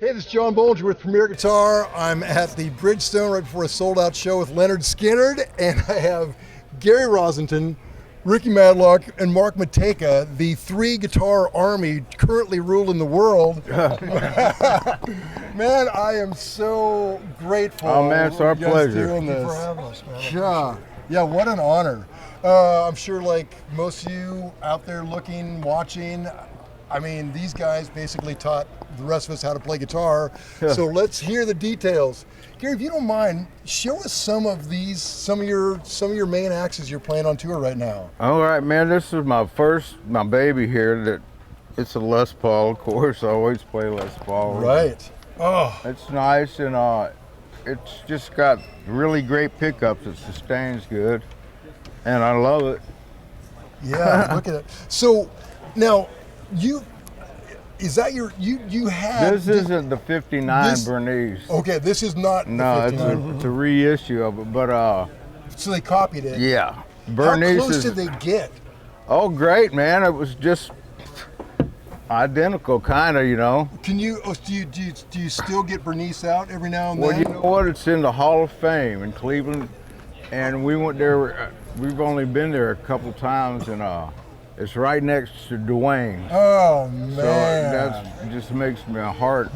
Hey, this is John Bohlinger with Premier Guitar. I'm at the Bridgestone right before a sold-out show with Lynyrd Skynyrd, and I have Gary Rossington, Rickey Medlocke, and Mark Matejka, the three guitar army currently ruling the world. Man, I am so grateful. Oh man, it's our pleasure. Doing this. Thank you for having us, man. Yeah, what an honor. I'm sure like most of you out there looking, watching, I mean, these guys basically taught the rest of us how to play guitar. So let's hear the details. Gary, if you don't mind, show us some of your main axes you're playing on tour right now. All right, man. This is my baby here. It's a Les Paul, of course. I always play Les Paul. Right. Oh, it's nice, and it's just got really great pickups. It sustains good, and I love it. Yeah, look at it. So now you had this isn't the 59 Bernice. Okay, this is not No, the 59. it's a reissue of it, but So they copied it. yeah, Bernice. How close did they get? Oh, great, man! It was just identical, kind of, you know. Can you do you still get Bernice out every now and Well, then? you know what? It's in the Hall of Fame in Cleveland, and we went there. We've only been there a couple times, and it's right next to Dwayne. Oh man! So that just makes my heart.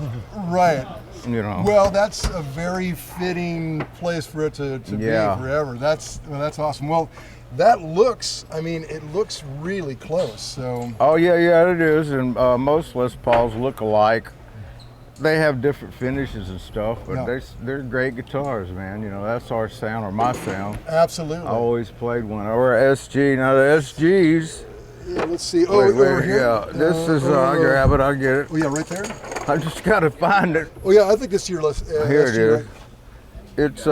Right. You know. Well, that's a very fitting place for it to be forever. That's awesome. Well, that looks. I mean, it looks really close. So. Oh yeah, it is, and most Les Pauls look alike. They have different finishes and stuff, but they're great guitars, man. You know, that's our sound, or my sound. Absolutely. I always played one. Or SG. Now the SGs. Yeah, let's see. Oh, wait, over here. Yeah, this is. I grab it. I get it. Oh yeah, right there. I just gotta find it. Oh yeah, I think this is your list. Here it is. Right? It's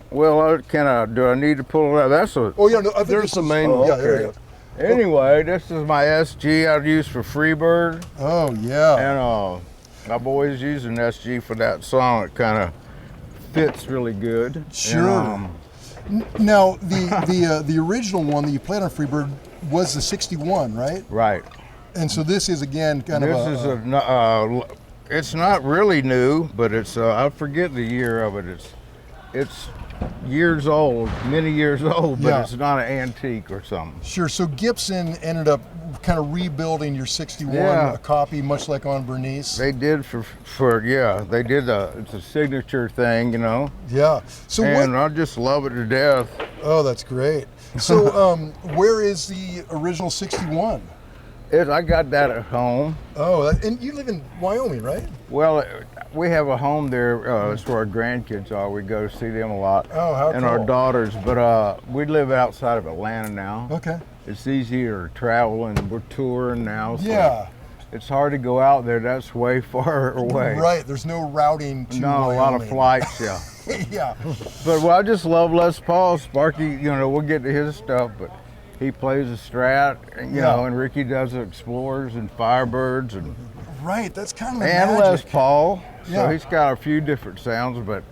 well, do I need to pull it out? That's a. Oh yeah, no, I think there's the main one. Yeah, there you go. Anyway, this is my SG I'd use for Freebird. Oh yeah. And I've always used an SG for that song. It kind of fits really good. Sure. And, now the original one that you played on Freebird was the 61, right? Right. And so this is again kind of it's not really new, but it's I forget the year of it. It's years old, many years old, but it's not an antique or something. Sure. So Gibson ended up kind of rebuilding your 61 copy, much like on Bernice. They did they did it's a signature thing, you know. Yeah. So I just love it to death. Oh, that's great. So where is the original 61? I got that at home. Oh, and you live in Wyoming, right? Well, we have a home there. It's where our grandkids are. We go to see them a lot. Oh, how And cool. our daughters. But we live outside of Atlanta now. Okay. It's easier to travel, and we're touring now. So yeah. It's hard to go out there. That's way far away. Right. There's no routing to Wyoming. A lot of flights, yeah. Yeah. But I just love Les Paul. Sparky, you know, we'll get to his stuff, but he plays a Strat, you know, and Rickey does the Explorers and Firebirds and. Right. That's kind of the and magic. Les Paul. Yeah. So he's got a few different sounds, but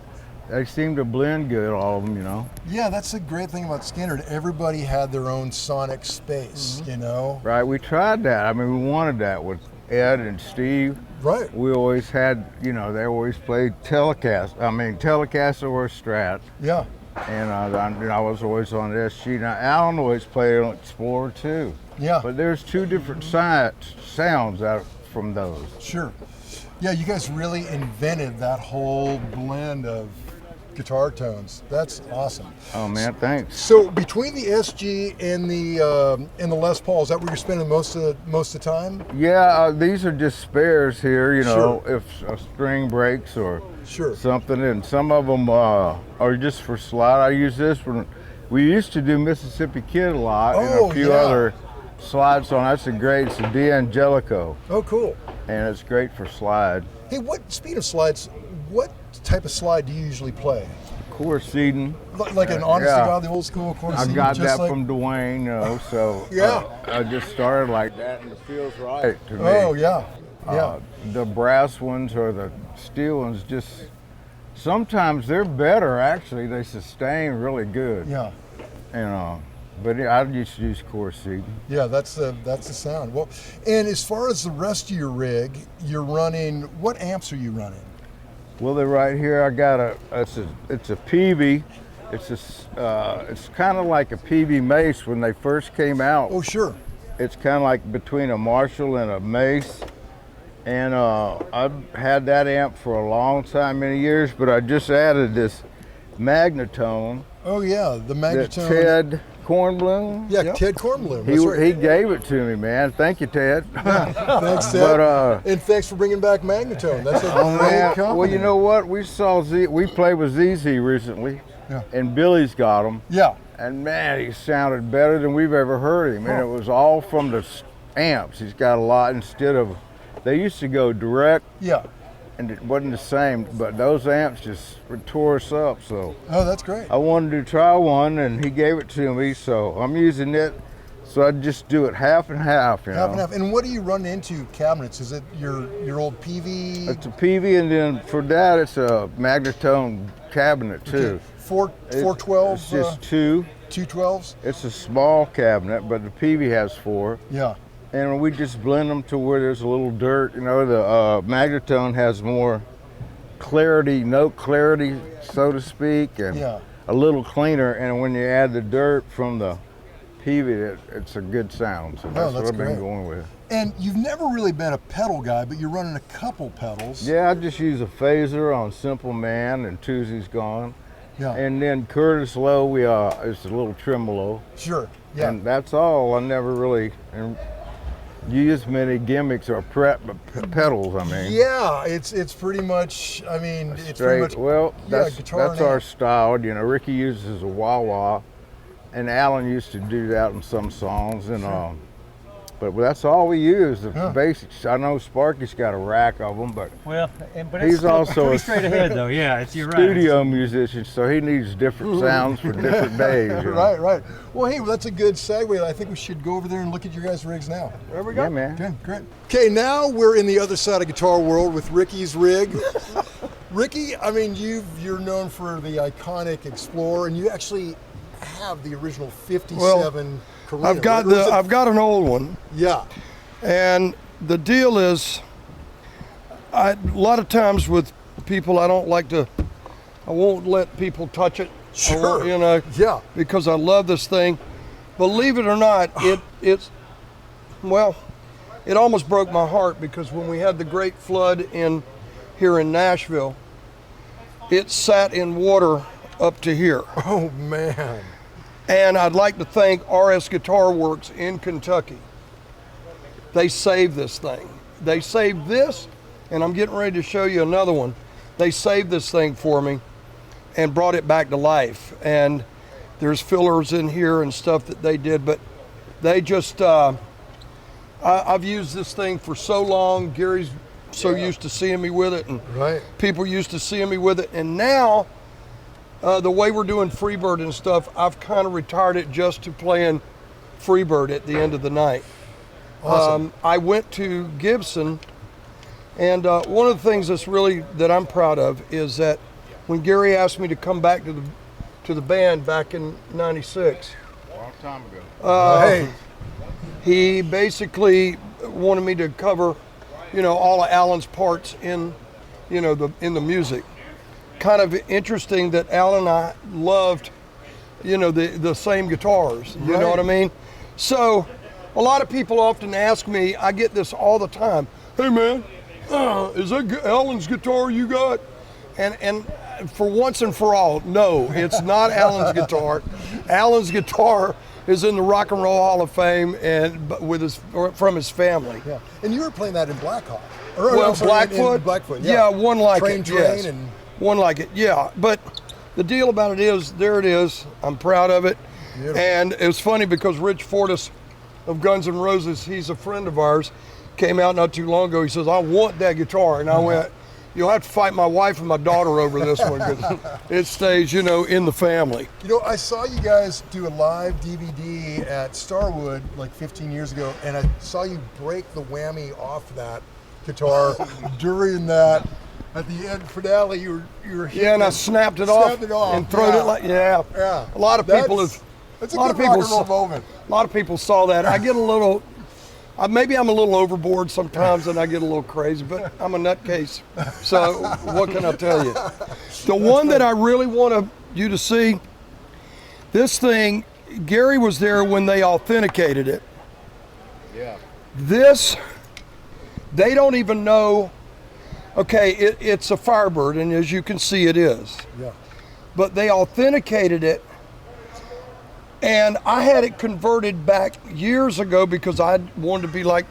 they seem to blend good, all of them, you know. Yeah, that's the great thing about Skynyrd. Everybody had their own sonic space, you know. Right. We tried that. I mean, we wanted that with Ed and Steve. Right. We always had, you know, they always played Telecaster or Strat. Yeah. And I was always on SG. Now, Alan always played on Explorer too. Yeah. But there's two different sounds out from those. Sure. Yeah, you guys really invented that whole blend of guitar tones. That's awesome. Oh man, thanks. So between the SG and the Les Paul, is that where you're spending most of the time? Yeah, these are just spares here. You know, if a string breaks or something, and some of them are just for slide. I use this one. We used to do Mississippi Kid a lot, and a few other slides on. That's a great. It's a D'Angelico. Oh, cool. And it's great for slide. Hey, speed of slides, what type of slide do you usually play? Course seeding. Like an honest to God, the old school course seeding? I got that from Dwayne, you know, so I just started like that, and it feels right to me. Oh, yeah. Yeah. The brass ones or the steel ones just, sometimes they're better, actually. They sustain really good. Yeah. And but I used to use core seating. Yeah, that's the sound. Well, and as far as the rest of your rig, you're running, what amps are you running? Well, they're right here. I got it's a PV. It's kind of like a PV Mace when they first came out. Oh, sure. It's kind of like between a Marshall and a Mace. And I've had that amp for a long time, many years, but I just added this Magnatone. Oh yeah, the Magnatone. Ted Kornblum. Yeah, yep. Ted Kornblum. That's right. He gave it to me, man. Thank you, Ted. Thanks, Ted. But, and thanks for bringing back Magnatone. That's a great company. Well, you know what? We played with ZZ recently, and Billy's got him. Yeah. And man, he sounded better than we've ever heard him. And it was all from the amps. He's got a lot instead of. They used to go direct. Yeah. And it wasn't the same, but those amps just tore us up, so. Oh, that's great. I wanted to try one, and he gave it to me, so I'm using it. So I just do it half and half, you know. Half and half. And what do you run into cabinets? Is it your old PV? It's a PV, and then for that, it's a Magnatone cabinet, too. Okay. 412? It's just two. 212s? It's a small cabinet, but the PV has 4. Yeah. And we just blend them to where there's a little dirt. You know, the Magnatone has more clarity, note clarity, so to speak, and a little cleaner. And when you add the dirt from the PV, it's a good sound. So that's what I've been going with. And you've never really been a pedal guy, but you're running a couple pedals. Yeah, I just use a phaser on Simple Man, and Tuesday's Gone. Yeah. And then Curtis Lowe, it's a little tremolo. Sure. Yeah. And that's all. I never really use many gimmicks or pedals. I mean. Yeah, it's pretty much. I mean, it's pretty much. Well, that's guitar our style. You know, Rickey uses a wah-wah, and Alan used to do that in some songs, and but that's all we use. The basics. I know Sparky's got a rack of them, but he's also pretty straight ahead though. Yeah, you're right. Studio musician, so he needs different sounds for different days. You know? Right. Well, hey, that's a good segue. I think we should go over there and look at your guys' rigs now. There we go. Yeah, man. Okay, great. Okay, now we're in the other side of Guitar World with Rickey's rig. Rickey, I mean, you're known for the iconic Explorer, and you actually have the original '57. Well, I've got an old one. Yeah. And the deal is, a lot of times with people, I won't let people touch it. Sure. You know. Yeah. Because I love this thing. Believe it or not, it almost broke my heart, because when we had the great flood here in Nashville, it sat in water up to here. Oh man. And I'd like to thank RS Guitar Works in Kentucky. They saved this thing. They saved this, and I'm getting ready to show you another one. They saved this thing for me and brought it back to life. And there's fillers in here and stuff that they did, but they just, I've used this thing for so long. Gary's so used to seeing me with it, and people used to seeing me with it. And now, the way we're doing Freebird and stuff, I've kind of retired it just to playing Freebird at the end of the night. Awesome. I went to Gibson, and one of the things that I'm proud of is that when Gary asked me to come back to the band back in '96, a long time ago, he basically wanted me to cover, all of Alan's parts in the music. Kind of interesting that Alan and I loved, the same guitars. You know what I mean? So, a lot of people often ask me, I get this all the time, hey man, is that Alan's guitar you got? And for once and for all, no, it's not Alan's guitar. Alan's guitar is in the Rock and Roll Hall of Fame and from his family. Yeah. And you were playing that in Blackhawk. Blackfoot. Blackfoot. Yeah, one like Train, it. Yes. And one like it. Yeah. But the deal about it is, there it is. I'm proud of it. Beautiful. And it was funny because Rich Fortas of Guns N' Roses, he's a friend of ours, came out not too long ago. He says, I want that guitar. And I went, you'll have to fight my wife and my daughter over this one, because it stays, in the family. I saw you guys do a live DVD at Starwood like 15 years ago, and I saw you break the whammy off that guitar during that. At the end finale, you were hitting and I snapped it off and throwed it like, A lot of people have It's a good rock and roll moment. A lot of people saw that. I get a little, maybe I'm a little overboard sometimes and I get a little crazy, but I'm a nutcase. So what can I tell you? The one that I really want you to see, this thing, Gary was there when they authenticated it. Yeah. This, they don't even know, okay, it's a Firebird, and as you can see it is. Yeah. But they authenticated it, and I had it converted back years ago because I wanted to be like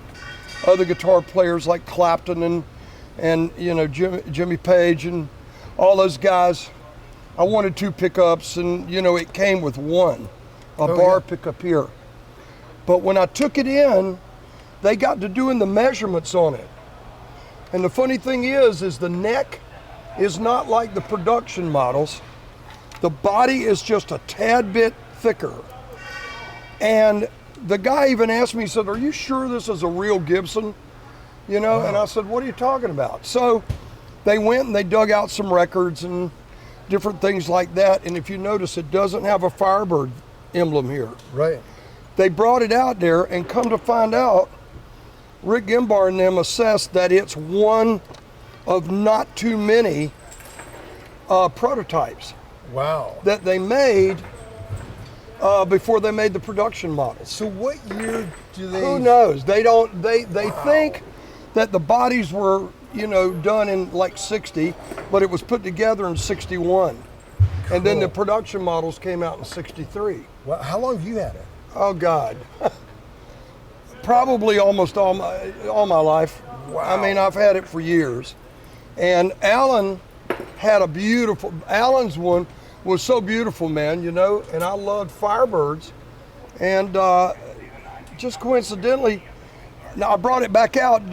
other guitar players like Clapton and you know, Jimmy Page and all those guys. I wanted 2 pickups, and you know, it came with one, a bar pickup here. But when I took it in, they got to doing the measurements on it. And the funny thing is the neck is not like the production models. The body is just a tad bit thicker. And the guy even asked me, he said, "Are you sure this is a real Gibson?" You know, and I said, "What are you talking about?" So they went and they dug out some records and different things like that. And if you notice, it doesn't have a Firebird emblem here. Right. They brought it out there, and come to find out, Rick Gimbar and them assessed that it's one of not too many prototypes. Wow. That they made before they made the production models. So what year do they? Who knows? They don't. They think that the bodies were, you know, done in like '60, but it was put together in '61, and then the production models came out in '63. Well, how long have you had it? Oh God. Probably almost all my life. Wow. I mean, I've had it for years. And Alan had a beautiful, Alan's one was so beautiful, man, you know, and I loved Firebirds. And just coincidentally, now I brought it back out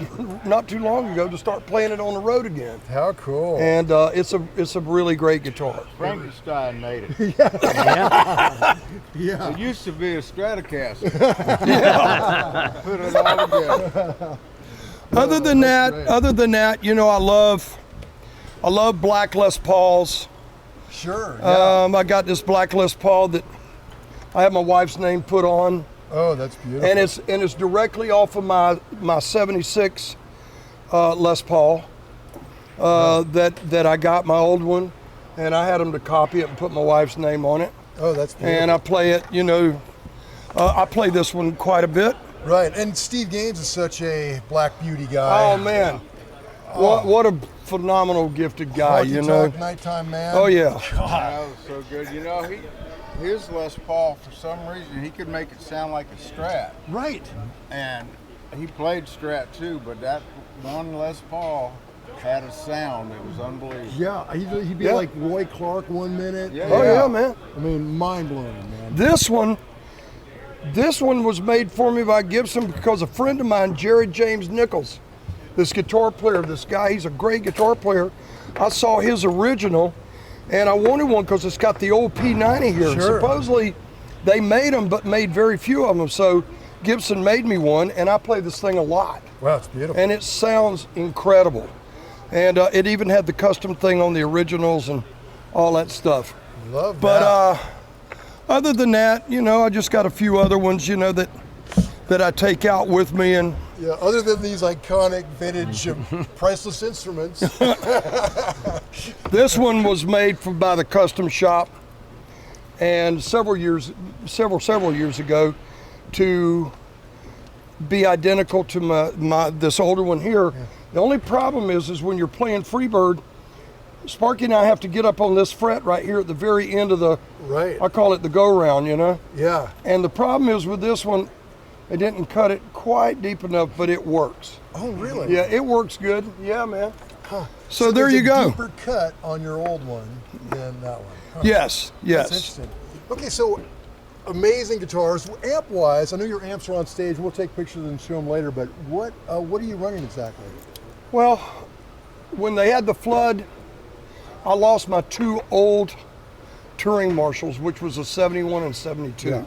not too long ago to start playing it on the road again. How cool. And it's a really great guitar. Frankenstein made it. Yeah. It used to be a Stratocaster. Yeah. Put it all together. Other than that, you know, I love black Les Pauls. Sure. Yeah. I got this black Les Paul that I have my wife's name put on. Oh, that's beautiful. And it's directly off of my '76 Les Paul that I got, my old one, and I had them to copy it and put my wife's name on it. Oh, that's beautiful. And I play it, you know, I play this one quite a bit. Right, and Steve Gaines is such a Black Beauty guy. Oh man, what a phenomenal gifted guy, you know. Nighttime man. Oh yeah. God, that was so good. You know, his Les Paul, for some reason, he could make it sound like a Strat. Right. And he played Strat too, but that one Les Paul had a sound that was unbelievable. Yeah, he'd be like Roy Clark 1 minute. Yeah. Oh yeah, man. I mean, mind blowing, man. This one was made for me by Gibson because a friend of mine, Jerry James Nichols, this guitar player, this guy, he's a great guitar player. I saw his original, and I wanted one because it's got the old P90 here. Sure. Supposedly, they made them, but made very few of them. So Gibson made me one, and I play this thing a lot. Wow, it's beautiful. And it sounds incredible. And it even had the custom thing on the originals and all that stuff. Love that. But other than that, you know, I just got a few other ones, you know, that I take out with me. And yeah, other than these iconic vintage priceless instruments. This one was made by the custom shop, and several years ago, to be identical to my this older one here. Yeah. The only problem is when you're playing Freebird, Sparky and I have to get up on this fret right here at the very end of the, right. I call it the go-round, you know? Yeah. And the problem is with this one, they didn't cut it quite deep enough, but it works. Oh, really? Yeah, it works good. Yeah, man. Huh. So there you go. Deeper cut on your old one than that one. Huh. Yes, yes. That's interesting. Okay, so amazing guitars. Amp-wise, I know your amps are on stage. We'll take pictures and show them later, but what are you running exactly? Well, when they had the flood, I lost my 2 old touring Marshalls, which was a 71 and 72. Yeah.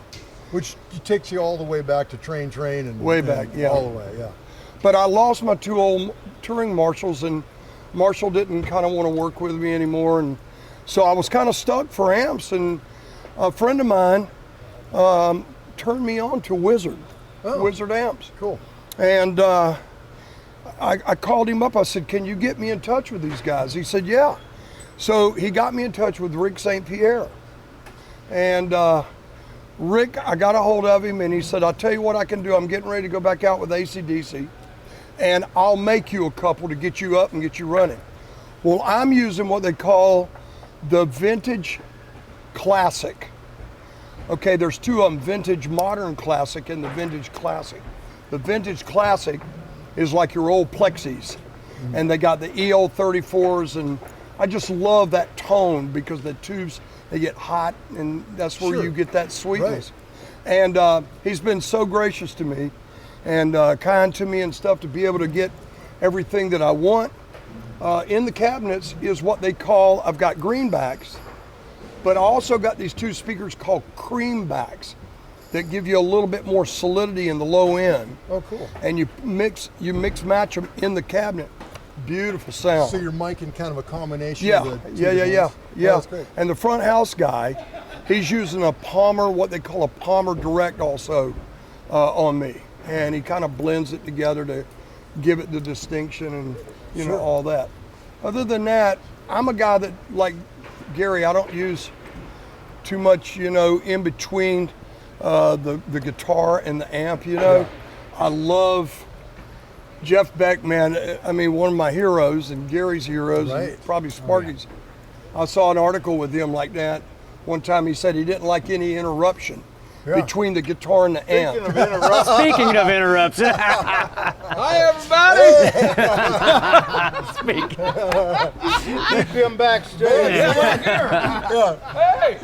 Which takes you all the way back to Train and way back, yeah. All the way, yeah. But I lost my 2 old touring Marshalls, and Marshall didn't kind of want to work with me anymore, and so I was kind of stuck for amps. And a friend of mine turned me on to Wizard amps. Cool. And I called him up. I said, can you get me in touch with these guys? He said, yeah. So he got me in touch with Rick St. Pierre. And Rick, I got a hold of him and he said, I'll tell you what I can do. I'm getting ready to go back out with AC/DC and I'll make you a couple to get you up and get you running. Well, I'm using what they call the Vintage Classic. Okay, there's two of them, Vintage Modern Classic and the Vintage Classic. The Vintage Classic is like your old Plexis, and they got the EL34s, and I just love that tone because the tubes, they get hot, and that's where you get that sweetness. Right. And he's been so gracious to me and kind to me and stuff to be able to get everything that I want. In the cabinets is what they call, I've got greenbacks, but I also got these two speakers called creambacks that give you a little bit more solidity in the low end. Oh, cool. And you mix match them in the cabinet. Beautiful sound. So you're miking kind of a combination yeah. of the two Yeah. ones? Yeah. That's great. And the front house guy, he's using a Palmer, what they call a Palmer Direct also on me. And he kind of blends it together to give it the distinction and you know, all that. Other than that, I'm a guy that, like Gary, I don't use too much, you know, in between the guitar and the amp, you know. I love Jeff Beck, man. I mean, one of my heroes and Gary's heroes, and probably Sparky's. I saw an article with him like that. One time he said he didn't like any interruption between the guitar and the amp. Speaking of interruption. Hi, everybody. Keep him backstage. Hey.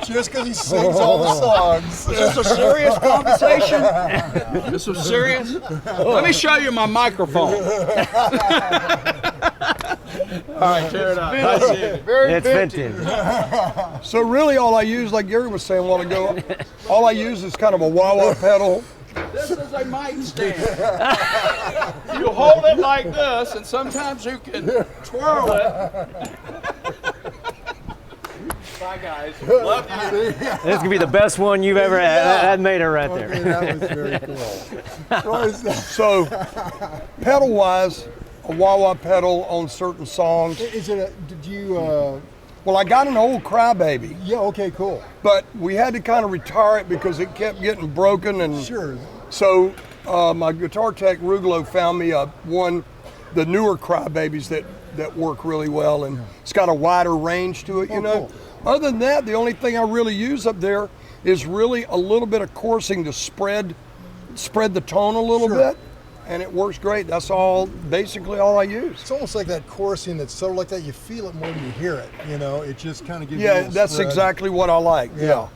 Just because he sings all the songs. Is this a serious conversation? This was serious? Let me show you my microphone. All right, tear it up. It's vintage. So really all I use, like Gary was saying a while ago, all I use is kind of a wah-wah pedal. This is a mic stand. You hold it like this, and sometimes you can twirl it. Bye, guys. Love you. This is gonna be the best one you've ever had. That made it right there. Okay, that was very cool. So pedal-wise, a wah-wah pedal on certain songs. Is it did you, Well, I got an old Crybaby, yeah, okay, cool. but we had to kind of retire it because it kept getting broken. And Sure. so my guitar tech, Rugolo, found me the newer Crybabies that work really well, and it's got a wider range to it, you know. Cool. Other than that, the only thing I really use up there is really a little bit of coursing to spread the tone a little bit, and it works great. That's basically all I use. It's almost like that chorusing that's sort of like that. You feel it more than you hear it, you know. It just kind of gives you a Yeah, little that's spread. exactly what I like. Yeah,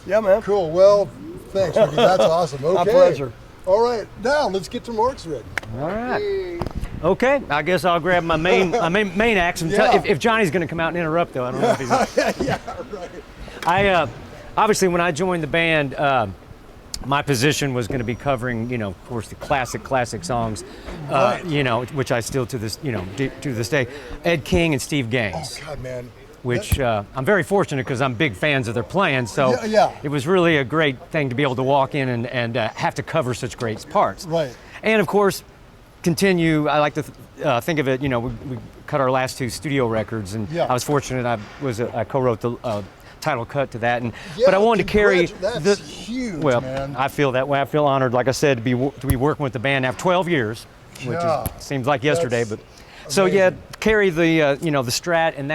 man. Cool. Well, thanks, Ricky. That's awesome. Okay. My pleasure. All right, now let's get to Mark's ready. All right. Okay, I guess I'll grab my main axe and if Johnny's going to come out and interrupt, though, I don't know if he's. Yeah, right. I obviously when I joined the band, my position was going to be covering, you know, of course, the classic songs, you know, which I still to this day, Ed King and Steve Gaines. Oh God, man. Which I'm very fortunate because I'm big fans of their playing, so it was really a great thing to be able to walk in and have to cover such great parts. Right. And of course, continue. I like to think of it. You know, we cut our last two studio records, and I was fortunate. I co-wrote the title cut to that, but I wanted to carry. That's huge, man. I feel that way. I feel honored, like I said, to be working with the band after 12 years, which seems like yesterday, but. So carry the the Strat and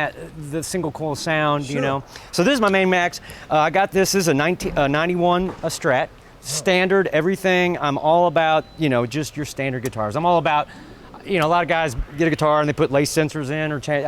the single coil sound, you know. So this is my main Max. I got this is a 91 Strat, standard everything. I'm all about just your standard guitars. I'm all about a lot of guys get a guitar and they put lace sensors in or change.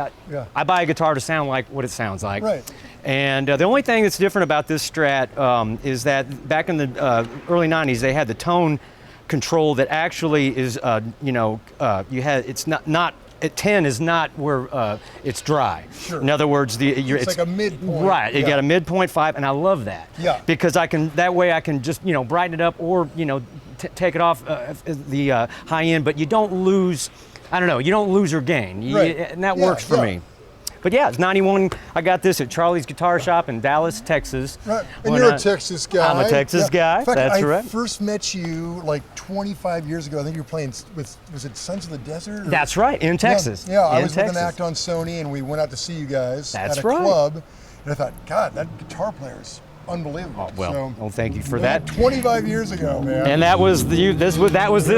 I buy a guitar to sound like what it sounds like. Right. And the only thing that's different about this Strat is that back in the early '90s they had the tone control that actually is it's not. At 10 is not where it's dry. Sure. In other words, it's like a midpoint. Right. You got a midpoint 5, and I love that. Yeah. Because I can just brighten it up or take it off the high end, but you don't lose. I don't know. You don't lose your gain. And that works for me. But yeah, it's 91. I got this at Charlie's Guitar Shop in Dallas, Texas. Right. And you're a Texas guy. I'm a Texas guy. In fact, That's right. I first met you like 25 years ago. I think you were playing with, was it Sons of the Desert? Or? That's right, in Texas. Yeah, I in was Texas. with an act on Sony, and we went out to see you guys That's at a right. club. And I thought, God, that guitar player is unbelievable. Oh, well, so, well, thank you for that. 25 years ago, man. And that was this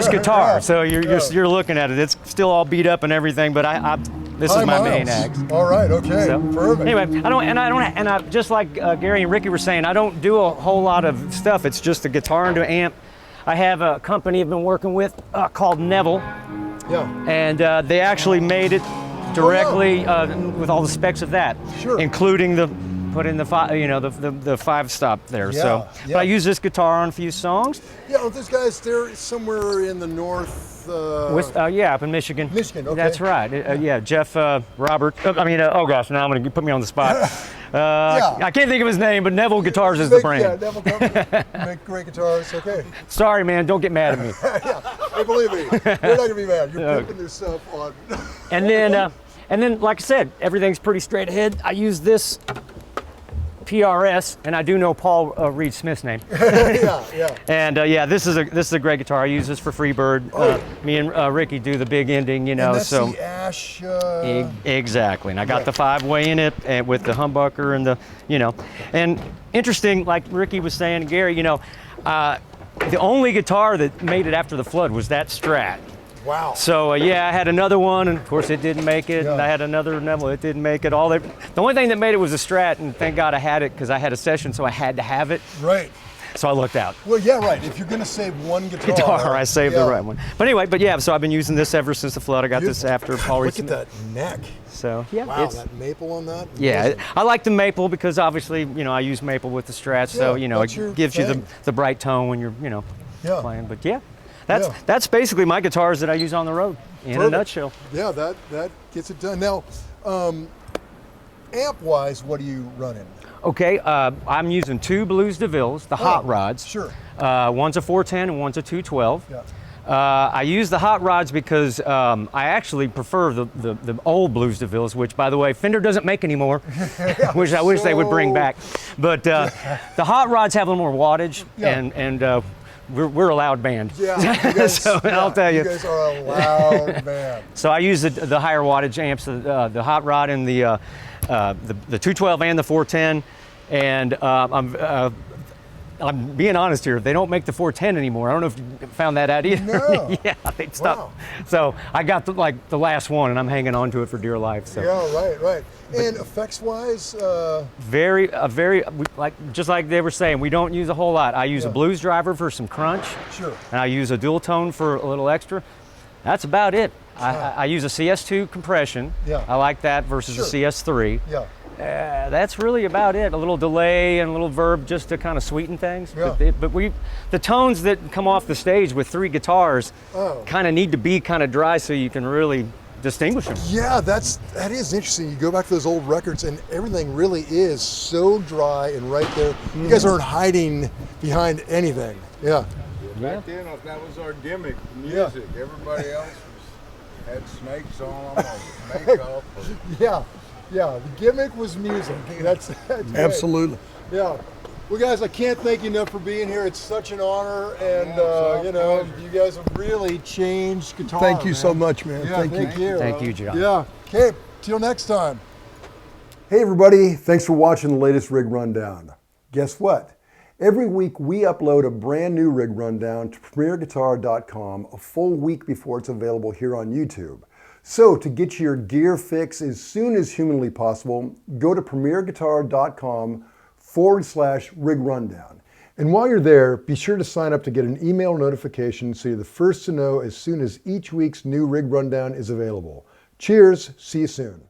guitar. Yeah, So you're looking at it. It's still all beat up and everything, but this is my main act. All right, okay, So, perfect. Anyway, just like Gary and Ricky were saying, I don't do a whole lot of stuff. It's just a guitar and an amp. I have a company I've been working with called Neville. Yeah. And they actually made it directly with all the specs of that, Sure. including put in the the 5-stop there. Yeah, So, yeah. but I use this guitar on a few songs. Yeah, well, those guys, they're somewhere in the north. Yeah, up in Michigan. Michigan, okay. That's right. Yeah, Jeff Robert. Oh gosh, now I'm going to put me on the spot. Yeah. I can't think of his name, but Neville Guitars is the brand. Yeah, Neville Company. Make great guitars. Okay. Sorry, man. Don't get mad at me. Yeah, I believe me. They're not gonna be mad. You're pimping their stuff on. And then, like I said, everything's pretty straight ahead. I use this PRS, and I do know Paul Reed Smith's name. Yeah. And this is a great guitar. I use this for Freebird. Me and Ricky do the big ending, And that's so the Ash. exactly. And I got Right. the 5-way in it, and with the humbucker and and interesting, like Ricky was saying, Gary, the only guitar that made it after the flood was that Strat. Wow. So I had another one, and of course it didn't make it. And Yeah. I had another Neville, it didn't make it. The only thing that made it was a Strat, and thank God I had it because I had a session, so I had to have it. Right. So I looked out. Well, yeah, right. If you're gonna save one guitar, I saved the right one. But anyway, so I've been using this ever since the flood. I got this after Paul Reed. Look at that neck. So yeah, Wow, that maple on that. yeah, Amazing. I like the maple because obviously, I use maple with the Strats, so that's your it gives you thing. the bright tone when you're Yeah. playing. But Yeah. that's basically my guitars that I use on the road in a Perfect. nutshell. Yeah, that gets it done. Now, amp-wise, what are you running? Okay, I'm using 2 Blues DeVilles, the hot rods. Sure. One's a 410 and one's a 212. Yeah. I use the hot rods because I actually prefer the old Blues DeVilles, which, by the way, Fender doesn't make anymore, which I wish they would bring back. But the hot rods have a little more wattage, and we're a loud band. Yeah. You guys, So I'll tell you. You guys are a loud band. So I use the higher wattage amps, the hot rod and the 212 and the 410, and I'm being honest here. They don't make the 410 anymore. I don't know if you found that out either. No. Yeah, they stopped. Wow. So I got the last one, and I'm hanging on to it for dear life. So Yeah, right. And effects-wise, just like they were saying, we don't use a whole lot. I use a blues driver for some crunch, sure. and I use a dual tone for a little extra. That's about it. I use a CS2 compression. Yeah. I like that versus a CS3. Yeah. That's really about it. A little delay and a little verb just to kind of sweeten things. Yeah. But the tones that come off the stage with 3 guitars kind of need to be kind of dry so you can really distinguish them. Yeah, that is interesting. You go back to those old records, and everything really is so dry and right there. You guys aren't hiding behind anything. Yeah. Back then, that was our gimmick, music. Everybody else had snakes on them or makeup. Yeah. The gimmick was music. That's great. Absolutely. Yeah. Well, guys, I can't thank you enough for being here. It's such an honor, and you guys have really changed guitar. Thank you man. so much, man. Yeah, Thank you. Thank you, John. Yeah. Okay. Till next time. Hey, everybody. Thanks for watching the latest Rig Rundown. Guess what? Every week we upload a brand new Rig Rundown to premierguitar.com a full week before it's available here on YouTube. So to get your gear fix as soon as humanly possible, go to premierguitar.com/Rig Rundown. And while you're there, be sure to sign up to get an email notification so you're the first to know as soon as each week's new Rig Rundown is available. Cheers, see you soon.